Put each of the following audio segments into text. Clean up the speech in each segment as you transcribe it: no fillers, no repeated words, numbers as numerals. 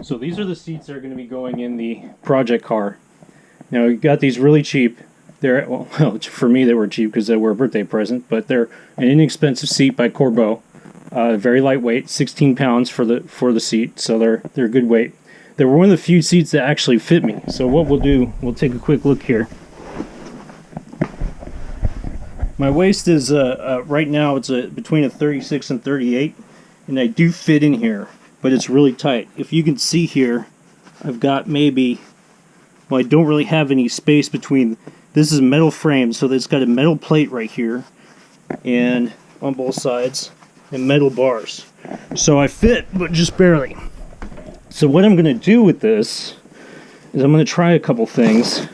So these are the seats that are going to be going in the project car. Now we got these really cheap. They're well for me they were cheap because they were a birthday present, but they're an inexpensive seat by Corbeau. Very lightweight, 16 pounds for the seat, so they're good weight. They were one of the few seats that actually fit me. So what we'll do, we'll take a quick look here. My waist is right now it's between a 36 and 38, and I do fit in here, but it's really tight. If you can see here, I've got maybe, well, I don't really have any space between. This is metal frame, so it's got a metal plate right here, and on both sides, and metal bars. So I fit, but just barely. So what I'm going to do with this is I'm going to try a couple things.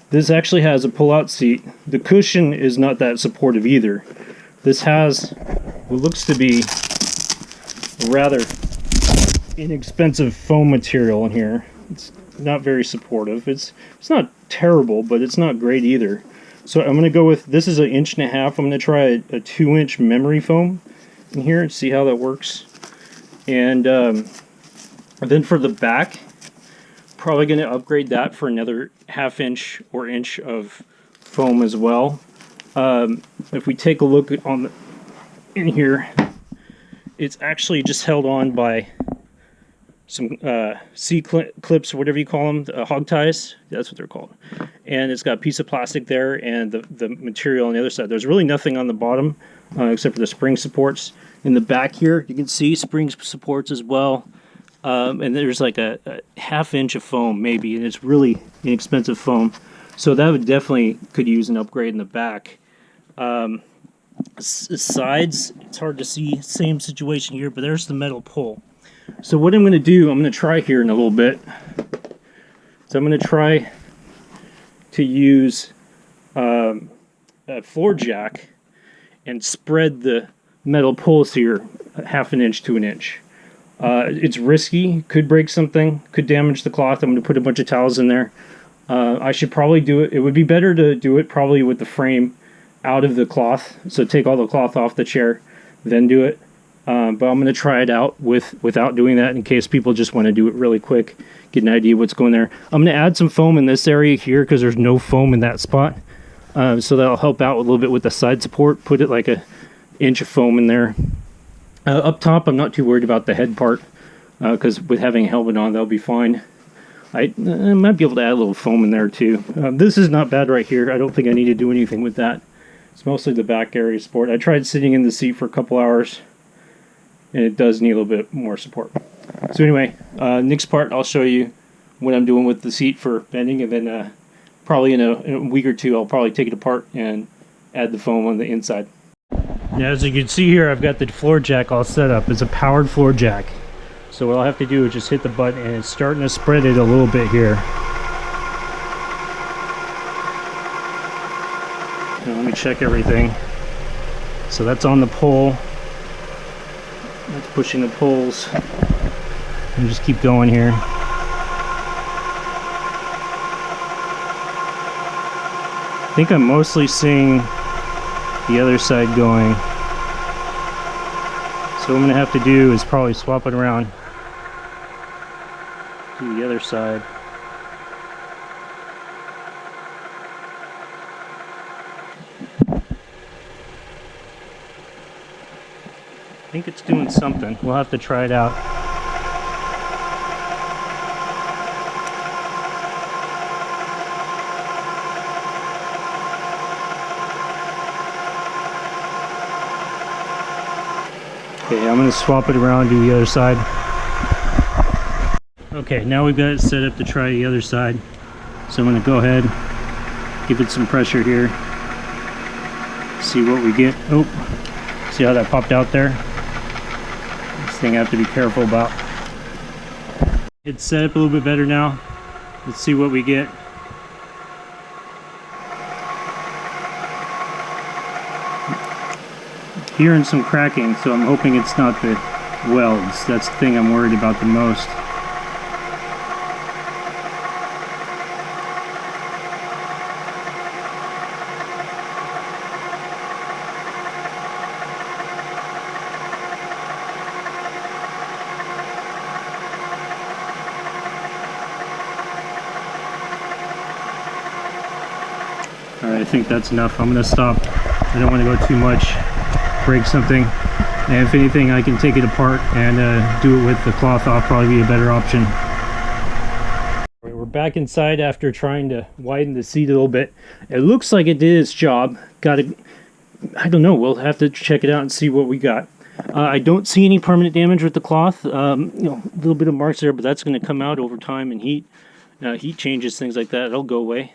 This actually has a pull-out seat. The cushion is not that supportive either. This has what looks to be a rather inexpensive foam material in here. It's not very supportive. It's not terrible, but it's not great either. So I'm going to go with, this is 1.5 inches. I'm going to try a 2-inch memory foam in here and see how that works. And then for the back, probably going to upgrade that for another 1/2 inch or inch of foam as well. If we take a look in here, it's actually just held on by some C-clips or whatever you call them, hog ties. That's what they're called. And it's got a piece of plastic there and the material on the other side. There's really nothing on the bottom except for the spring supports. In the back here, you can see spring supports as well. And there's like a 1/2 inch of foam maybe, and it's really inexpensive foam. So that would definitely could use an upgrade in the back. Sides, it's hard to see, same situation here, but there's the metal pole. So what I'm going to do, I'm going to try here in a little bit. So I'm going to try to use a floor jack and spread the metal poles here 1/2 inch to 1 inch. It's risky, could break something, could damage the cloth. I'm going to put a bunch of towels in there. I should probably do it. It would be better to do it probably with the frame out of the cloth. So take all the cloth off the chair, then do it. But I'm going to try it out without doing that in case people just want to do it really quick, get an idea what's going there. I'm going to add some foam in this area here because there's no foam in that spot. So that'll help out a little bit with the side support. Put it like 1 inch of foam in there. Up top, I'm not too worried about the head part because with having a helmet on, that'll be fine. I might be able to add a little foam in there too. This is not bad right here. I don't think I need to do anything with that. It's mostly the back area support. I tried sitting in the seat for a couple hours, and it does need a little bit more support. So anyway, next part I'll show you what I'm doing with the seat for bending, and then probably in a week or two I'll probably take it apart and add the foam on the inside. Now as you can see here, I've got the floor jack all set up. It's a powered floor jack. So what I'll have to do is just hit the button, and it's starting to spread it a little bit here. Now let me check everything. So that's on the pole. That's pushing the poles. And just keep going here. I think I'm mostly seeing the other side going. So what I'm going to have to do is probably swap it around to the other side. I think it's doing something. We'll have to try it out. Okay, I'm going to swap it around to the other side. Okay, now we've got it set up to try the other side. So I'm going to go ahead, give it some pressure here. See what we get. Oh, see how that popped out there? This thing I have to be careful about. It's set up a little bit better now. Let's see what we get. Hearing some cracking, so I'm hoping it's not the welds. That's the thing I'm worried about the most. Alright, I think that's enough. I'm going to stop. I don't want to go too much, break something. And if anything, I can take it apart and do it with the cloth off, probably be a better option. Alright, we're back inside after trying to widen the seat a little bit. It looks like it did its job. I don't know, we'll have to check it out and see what we got. I don't see any permanent damage with the cloth. You know, a little bit of marks there, but that's going to come out over time and heat. Heat changes, things like that, it'll go away.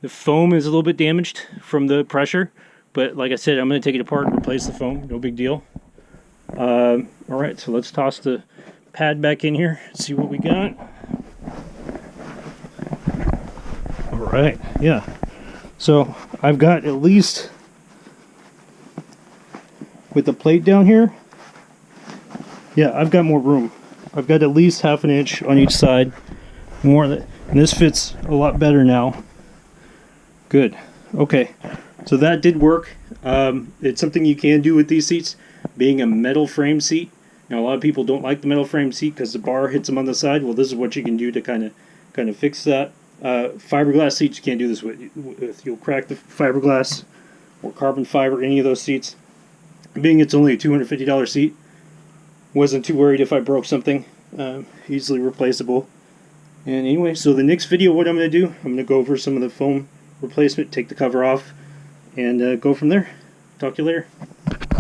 The foam is a little bit damaged from the pressure, but like I said, I'm going to take it apart and replace the foam. No big deal. Alright, so let's toss the pad back in here, see what we got. Alright, yeah. So I've got at least, with the plate down here, yeah, I've got more room. I've got at least half an inch on each side. More than, and this fits a lot better now. Good. Okay, so that did work. It's something you can do with these seats, being a metal frame seat. Now a lot of people don't like the metal frame seat because the bar hits them on the side. Well, this is what you can do to kind of fix that. Fiberglass seats you can't do this with. You'll crack the fiberglass or carbon fiber, any of those seats. Being it's only a $250 seat, wasn't too worried if I broke something. Easily replaceable. And anyway, so the next video, what I'm going to do, I'm going to go over some of the foam replacement, take the cover off, and go from there. Talk to you later.